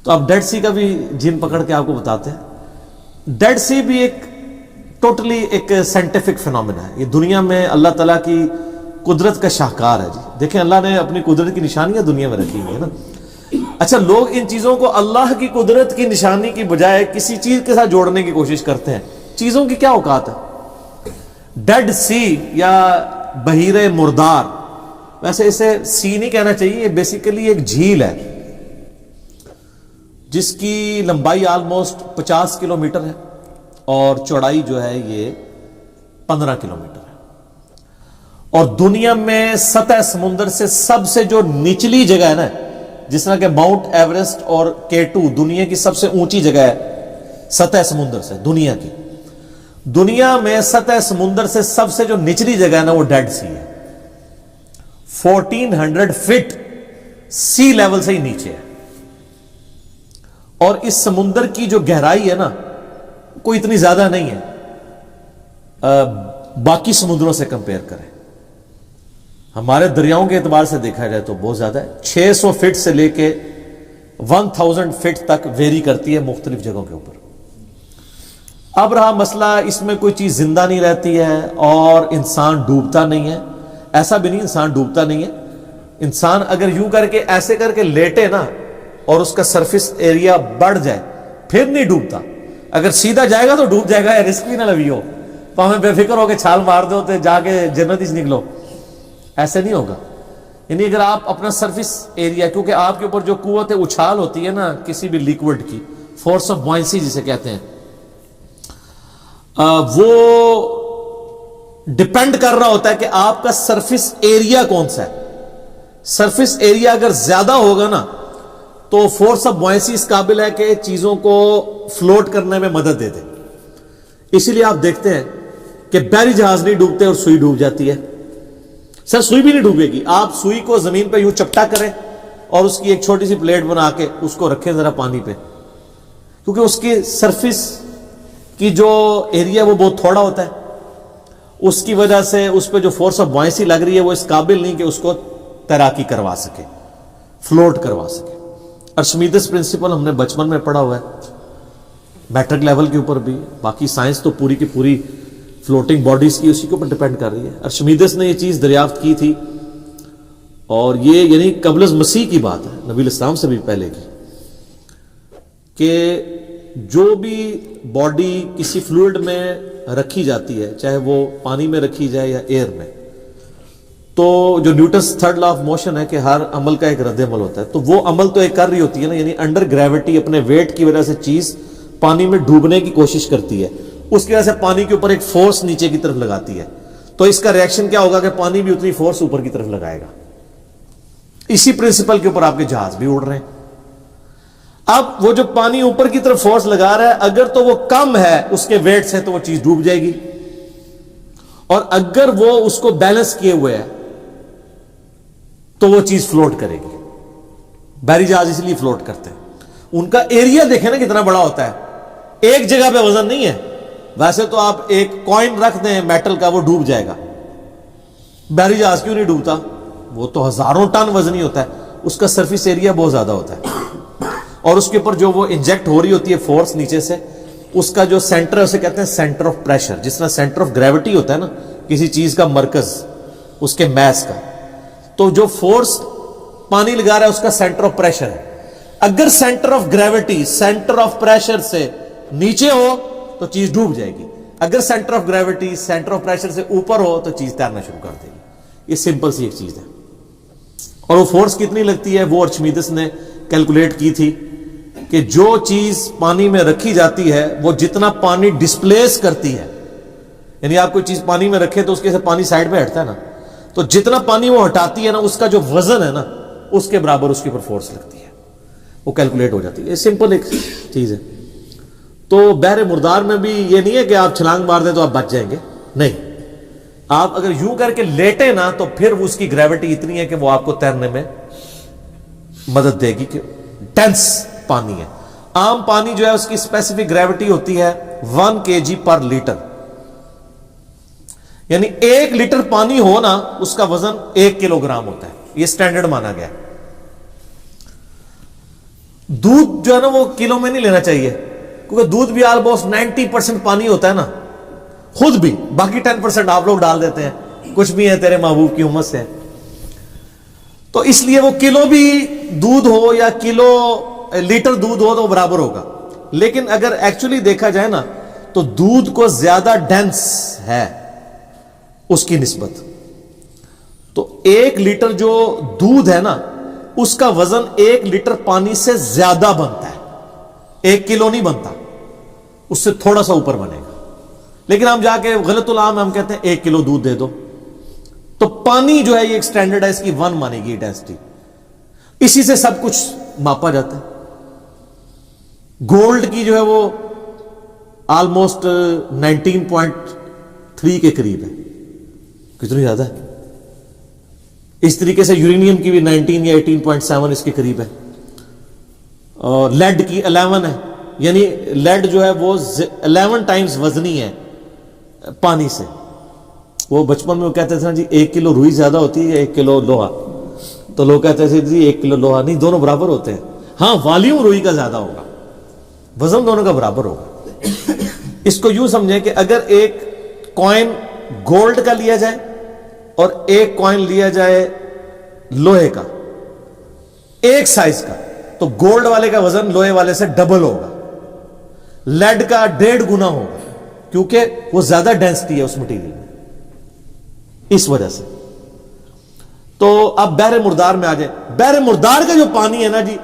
تو اب did see کا بھی جن پکڑ کے آپ کو بتاتے ہیں. ڈیڈ سی بھی ایک ٹوٹلی ایک سائنٹیفک فینومینا ہے. یہ دنیا میں اللہ تعالیٰ کی قدرت کا شاہکار ہے جی. دیکھیں اللہ نے اپنی قدرت کی نشانیاں دنیا میں رکھی ہوئی ہے نا. اچھا لوگ ان چیزوں کو اللہ کی قدرت کی نشانی کی بجائے کسی چیز کے ساتھ جوڑنے کی کوشش کرتے ہیں. چیزوں کی کیا اوقات ہے؟ ڈیڈ سی یا بحیرہ مردار، ویسے اسے سی نہیں کہنا چاہیے، یہ بیسیکلی ایک جھیل ہے جس کی لمبائی آلموسٹ 50 کلومیٹر ہے اور چوڑائی جو ہے یہ 15 کلومیٹر ہے. اور دنیا میں سطح سمندر سے سب سے جو نچلی جگہ ہے نا، جس طرح کہ ماؤنٹ ایوریسٹ اور K2 دنیا کی سب سے اونچی جگہ ہے سطح سمندر سے، دنیا میں سطح سمندر سے سب سے جو نچلی جگہ ہے نا وہ ڈیڈ سی ہے. 1400 فٹ سی لیول سے ہی نیچے ہے. اور اس سمندر کی جو گہرائی ہے نا کوئی اتنی زیادہ نہیں ہے باقی سمندروں سے کمپیئر کریں. ہمارے دریاؤں کے اعتبار سے دیکھا جائے تو بہت زیادہ ہے. 600 فٹ سے لے کے 1000 فٹ تک ویری کرتی ہے مختلف جگہوں کے اوپر. اب رہا مسئلہ اس میں کوئی چیز زندہ نہیں رہتی ہے اور انسان ڈوبتا نہیں ہے. ایسا بھی نہیں انسان ڈوبتا نہیں ہے. انسان اگر یوں کر کے ایسے کر کے لیٹے نا اور اس کا سرفیس ایریا بڑھ جائے پھر نہیں ڈوبتا. اگر سیدھا جائے گا تو ڈوب جائے گا. رسک بھی نہ لوی ہو تو ہمیں بے فکر ہو کے چھال مار دو تو جا کے جنت ہی نکلو، ایسے نہیں ہوگا. یعنی اگر آپ اپنا سرفیس ایریا، کیونکہ آپ کے اوپر جو قوت اچھال ہوتی ہے نا کسی بھی لیکوڈ کی، فورس آف بوئنسی جسے کہتے ہیں، وہ ڈپینڈ کر رہا ہوتا ہے کہ آپ کا سرفیس ایریا کون سا ہے. سرفیس ایریا اگر زیادہ ہوگا نا تو فورس آف بوئنسی اس قابل ہے کہ چیزوں کو فلوٹ کرنے میں مدد دے دے. اسی لیے آپ دیکھتے ہیں کہ بحری جہاز نہیں ڈوبتے اور سوئی ڈوب جاتی ہے. سر سوئی بھی نہیں ڈوبے گی. آپ سوئی کو زمین پہ یوں چپٹا کریں اور اس کی ایک چھوٹی سی پلیٹ بنا کے اس کو رکھیں ذرا پانی پہ، کیونکہ اس کی سرفیس کی جو ایریا وہ بہت تھوڑا ہوتا ہے. اس کی وجہ سے اس پہ جو فورس آف بوئنسی لگ رہی ہے وہ اس قابل نہیں کہ اس کو تیراکی کروا سکے، فلوٹ کروا سکے. ارشمیدس پرنسپل ہم نے بچپن میں پڑھا ہوا ہے، میٹرک لیول کے اوپر بھی. باقی سائنس تو پوری کی پوری فلوٹنگ باڈیز کی اسی کے اوپر ڈیپینڈ کر رہی ہے. ارشمیدس نے یہ چیز دریافت کی تھی اور یہ یعنی قبل از مسیح کی بات ہے، نبی الاسلام سے بھی پہلے کی، کہ جو بھی باڈی کسی فلوئڈ میں رکھی جاتی ہے، چاہے وہ پانی میں رکھی جائے یا ایئر میں، تو جو Newton's third law of motion ہے کہ ہر عمل کا ایک رد عمل ہوتا ہے، تو وہ عمل تو ایک کر رہی ہوتی ہے نا. یعنی انڈر گریوٹی اپنے ویٹ کی وجہ سے چیز پانی میں ڈوبنے کی کوشش کرتی ہے، اس کی وجہ سے پانی کے اوپر ایک فورس نیچے کی طرف لگاتی ہے. تو اس کا ریئیکشن کیا ہوگا کہ پانی بھی اتنی فورس اوپر کی طرف لگائے گا. اسی پرنسپل کے اوپر آپ کے جہاز بھی اڑ رہے ہیں. اب وہ جو پانی اوپر کی طرف فورس لگا رہا ہے اگر تو وہ کم ہے اس کے ویٹ سے تو وہ چیز ڈوب جائے گی، اور اگر وہ اس کو بیلنس کیے ہوئے ہے تو وہ چیز فلوٹ کرے گی. بحری جہاز اس لیے فلوٹ کرتے ہیں. ان کا ایریا دیکھیں نا کتنا بڑا ہوتا ہے، ایک جگہ پہ وزن نہیں ہے. ویسے تو آپ ایک کوائن رکھ دیں میٹل کا وہ ڈوب جائے گا. بحری جہاز کیوں نہیں ڈوبتا؟ وہ تو ہزاروں ٹن وزنی ہوتا ہے، اس کا سرفیس ایریا بہت زیادہ ہوتا ہے، اور اس کے اوپر جو وہ انجیکٹ ہو رہی ہوتی ہے فورس نیچے سے، اس کا جو سینٹر ہے اسے کہتے ہیں سینٹر آف پریشر. جس طرح سینٹر آف گریوٹی ہوتا ہے نا کسی چیز کا مرکز اس کے میس کا، تو جو فورس پانی لگا رہا ہے اس کا سینٹر آف پریشر ہے. اگر centre of gravity centre of pressure سے نیچے ہو تو چیز ڈوب جائے گی. اگر centre of gravity centre of pressure سے اوپر ہو تو چیز تیرنا شروع کر دے گی. یہ سمپل سی ایک چیز ہے. اور وہ فورس کتنی لگتی ہے وہ ارشمیدس نے کیلکولیٹ کی تھی کہ جو چیز پانی میں رکھی جاتی ہے وہ جتنا پانی ڈسپلیس کرتی ہے، یعنی آپ کوئی چیز پانی میں رکھے تو اس کے سے پانی سائڈ میں ہٹتا ہے نا، تو جتنا پانی وہ ہٹاتی ہے نا اس کا جو وزن ہے نا اس کے برابر اس کے اوپر فورس لگتی ہے، وہ کیلکولیٹ ہو جاتی ہے. یہ سمپل ایک چیز ہے. تو بحر مردار میں بھی یہ نہیں ہے کہ آپ چھلانگ مار دیں تو آپ بچ جائیں گے، نہیں. آپ اگر یوں کر کے لیٹے نا تو پھر اس کی گریوٹی اتنی ہے کہ وہ آپ کو تیرنے میں مدد دے گی، کہ ڈینس پانی ہے. عام پانی جو ہے اس کی اسپیسیفک گریوٹی ہوتی ہے 1 kg پر لیٹر، یعنی 1 لیٹر پانی ہو نا اس کا وزن 1 کلو گرام ہوتا ہے. یہ سٹینڈرڈ مانا گیا. دودھ جو ہے نا وہ کلو میں نہیں لینا چاہیے، کیونکہ دودھ بھی آلموسٹ 90% پانی ہوتا ہے نا، خود بھی، باقی 10% آپ لوگ ڈال دیتے ہیں، کچھ بھی ہے تیرے محبوب کی امت سے، تو اس لیے وہ کلو بھی دودھ ہو یا کلو لیٹر دودھ ہو تو برابر ہوگا. لیکن اگر ایکچولی دیکھا جائے نا تو دودھ کو زیادہ ڈینس ہے اس کی نسبت. تو 1 لیٹر جو دودھ ہے نا اس کا وزن 1 لیٹر پانی سے زیادہ بنتا ہے، 1 کلو نہیں بنتا، اس سے تھوڑا سا اوپر بنے گا. لیکن ہم جا کے غلط العام ہم کہتے ہیں 1 کلو دودھ دے دو، تو پانی جو ہے یہ ایک سٹینڈرڈ ہے، اس کی 1 مانے گی ڈینسٹی، اسی سے سب کچھ ماپا جاتا ہے. گولڈ کی جو ہے وہ آلموسٹ 19.3 کے قریب ہے، کتنی زیادہ ہے. اس طریقے سے یورینیم کی بھی 19 یا 18.7 اس کے قریب ہے. اور لیڈ کی 11 ہے، یعنی لیڈ جو ہے وہ 11 ٹائمز وزنی ہے پانی سے. وہ بچپن میں وہ کہتے تھے نا جی 1 کلو روئی زیادہ ہوتی ہے یا 1 کلو لوہا، تو لوگ کہتے تھے جی 1 کلو لوہا نہیں، دونوں برابر ہوتے ہیں. ہاں والیوم روئی کا زیادہ ہوگا، وزن دونوں کا برابر ہوگا. اس کو یوں سمجھیں کہ اگر ایک کوائن گولڈ کا لیا جائے اور ایک کوائن لیا جائے لوہے کا ایک سائز کا، تو گولڈ والے کا وزن لوہے والے سے ڈبل ہوگا، لیڈ کا 1.5 گنا ہوگا، کیونکہ وہ زیادہ ڈینسٹی ہے اس مٹیریل میں، اس وجہ سے. تو اب بحر مردار میں آ جائیں. بحر مردار کا جو پانی ہے نا جی،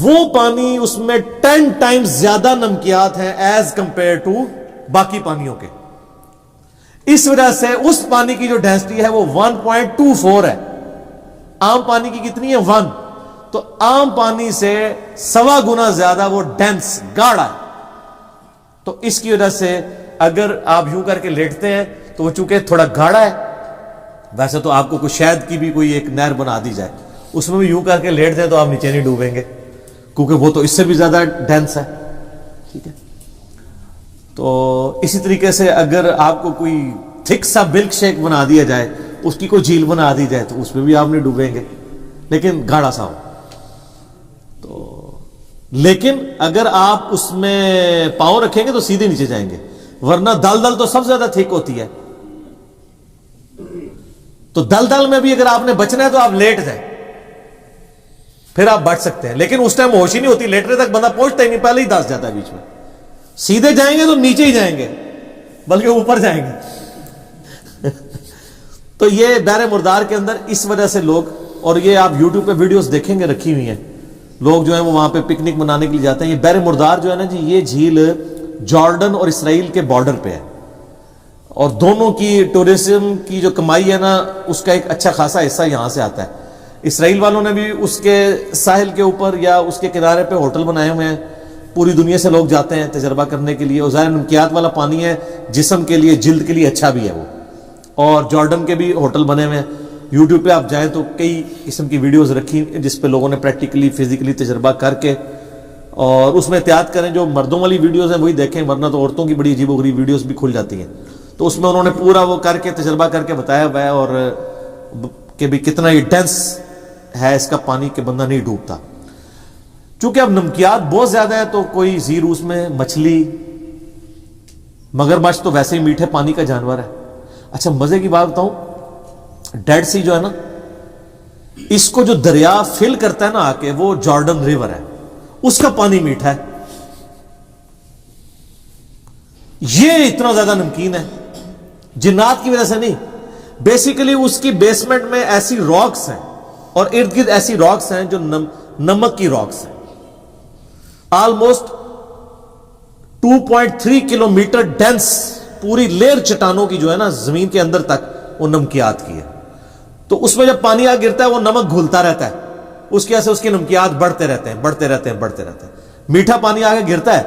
وہ پانی اس میں 10 ٹائمز زیادہ نمکیات ہیں ایز کمپیئر ٹو باقی پانیوں کے. اس وجہ سے اس پانی کی جو ڈینسٹی ہے وہ 1.24 ہے. عام پانی کی کتنی ہے؟ 1. تو عام پانی سے 1.25 گنا زیادہ وہ ڈینس گاڑا ہے. تو اس کی وجہ سے اگر آپ یوں کر کے لیٹتے ہیں تو وہ چونکہ تھوڑا گاڑا ہے، ویسے تو آپ کو کوئی شہد کی بھی کوئی ایک نہر بنا دی جائے، اس میں بھی یوں کر کے لیٹ دیں تو آپ نیچے نہیں ڈوبیں گے، کیونکہ وہ تو اس سے بھی زیادہ ڈینس ہے. ٹھیک ہے. تو اسی طریقے سے اگر آپ کو کوئی تھک سا ملک شیک بنا دیا جائے، اس کی کوئی جھیل بنا دی جائے، تو اس میں بھی آپ نہیں ڈوبیں گے، لیکن گاڑا سا ہو. تو لیکن اگر آپ اس میں پاؤں رکھیں گے تو سیدھے نیچے جائیں گے، ورنہ دلدل تو سب سے زیادہ تھک ہوتی ہے. تو دلدل میں بھی اگر آپ نے بچنا ہے تو آپ لیٹ جائیں، پھر آپ بچ سکتے ہیں. لیکن اس ٹائم ہوش ہی نہیں ہوتی، لیٹنے تک بندہ پہنچتا ہی نہیں، پہلے ہی دس جاتا ہے بیچ میں. سیدھے جائیں گے تو نیچے ہی جائیں گے، بلکہ اوپر جائیں گے. تو یہ بحر مردار کے اندر اس وجہ سے لوگ، اور یہ آپ یوٹیوب پہ ویڈیوز دیکھیں گے رکھی ہوئی ہیں، لوگ جو ہیں وہ وہاں پہ پکنک منانے کے لیے جاتے ہیں. یہ بحر مردار جو ہے نا جی، یہ جھیل جارڈن اور اسرائیل کے بارڈر پہ ہے، اور دونوں کی ٹورزم کی جو کمائی ہے نا اس کا ایک اچھا خاصا حصہ یہاں سے آتا ہے. اسرائیل والوں نے بھی اس کے ساحل کے اوپر یا اس کے کنارے پہ ہوٹل بنائے ہوئے ہیں، پوری دنیا سے لوگ جاتے ہیں تجربہ کرنے کے لیے. اور ظاہر نمکیات والا پانی ہے، جسم کے لیے، جلد کے لیے اچھا بھی ہے وہ. اور جارڈن کے بھی ہوٹل بنے ہوئے ہیں. یوٹیوب پہ آپ جائیں تو کئی قسم کی ویڈیوز رکھی جس پہ لوگوں نے پریکٹیکلی فزیکلی تجربہ کر کے، اور اس میں احتیاط کریں جو مردوں والی ویڈیوز ہیں وہی دیکھیں، ورنہ تو عورتوں کی بڑی عجیب و غریب ویڈیوز بھی کھل جاتی ہیں. تو اس میں انہوں نے پورا وہ کر کے تجربہ کر کے بتایا ہوا ہے، اور کہ بھی کتنا یہ ڈینس ہے اس کا پانی کہ بندہ نہیں ڈوبتا. چونکہ اب نمکیات بہت زیادہ ہے تو کوئی زیر اس میں مچھلی، مگرمچھ تو ویسے ہی میٹھے پانی کا جانور ہے. اچھا مزے کی بات بتاؤں، ڈیڈ سی جو ہے نا، اس کو جو دریا فل کرتا ہے نا آ کے، وہ جارڈن ریور ہے، اس کا پانی میٹھا ہے. یہ اتنا زیادہ نمکین ہے، جنات کی وجہ سے نہیں، بیسیکلی اس کی بیسمنٹ میں ایسی راکس ہیں اور ارد گرد ایسی راکس ہیں جو نمک کی راکس ہیں. آلموسٹ 2.3 کلومیٹر ڈینس پوری لیر چٹانوں کی جو ہے نا زمین کے اندر تک وہ نمکیات کی ہے. تو اس میں جب پانی آ گرتا ہے وہ نمک گھلتا رہتا ہے، اس کی وجہ سے اس کے نمکیات بڑھتے رہتے ہیں بڑھتے رہتے ہیں بڑھتے رہتے ہیں. میٹھا پانی آ کے گرتا ہے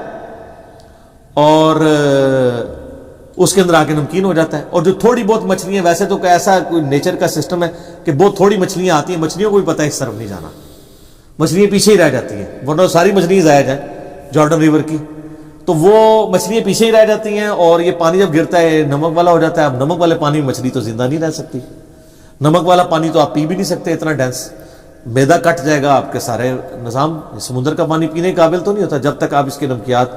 اور اس کے اندر آ کے نمکین ہو جاتا ہے. اور جو تھوڑی بہت مچھلیاں، ویسے تو ایسا کوئی نیچر کا سسٹم ہے کہ بہت تھوڑی مچھلیاں آتی ہیں، مچھلیوں کو بھی پتہ ہے اس طرف نہیں جانا، مچھلیاں پیچھے ہی رہ جاتی ہیں، ورنہ ساری مچھلیاں ضائع جائیں جارڈن ریور کی، تو وہ مچھلیاں پیچھے ہی رہ جاتی ہیں. اور یہ پانی جب گرتا ہے نمک والا ہو جاتا ہے. اب نمک والے پانی میں مچھلی تو زندہ نہیں رہ سکتی، نمک والا پانی تو آپ پی بھی نہیں سکتے اتنا ڈینس. میدا کٹ جائے گا آپ کے سارے نظام. سمندر کا پانی پینے کے قابل تو نہیں ہوتا جب تک آپ اس کے نمکیات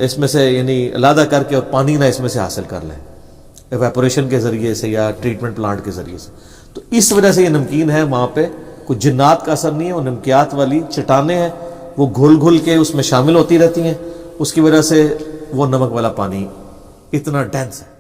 اس میں سے یعنی علیحدہ کر کے اور پانی نہ اس میں سے حاصل کر لیں ایویپوریشن کے ذریعے سے یا ٹریٹمنٹ پلانٹ کے ذریعے سے. تو اس وجہ سے یہ نمکین ہے. وہاں پہ کوئی جنات کا اثر نہیں ہے, وہ نمکیات والی چٹانیں ہیں, وہ گھل گھل کے اس میں شامل ہوتی رہتی ہیں, اس کی وجہ سے وہ نمک والا پانی اتنا ڈینس ہے.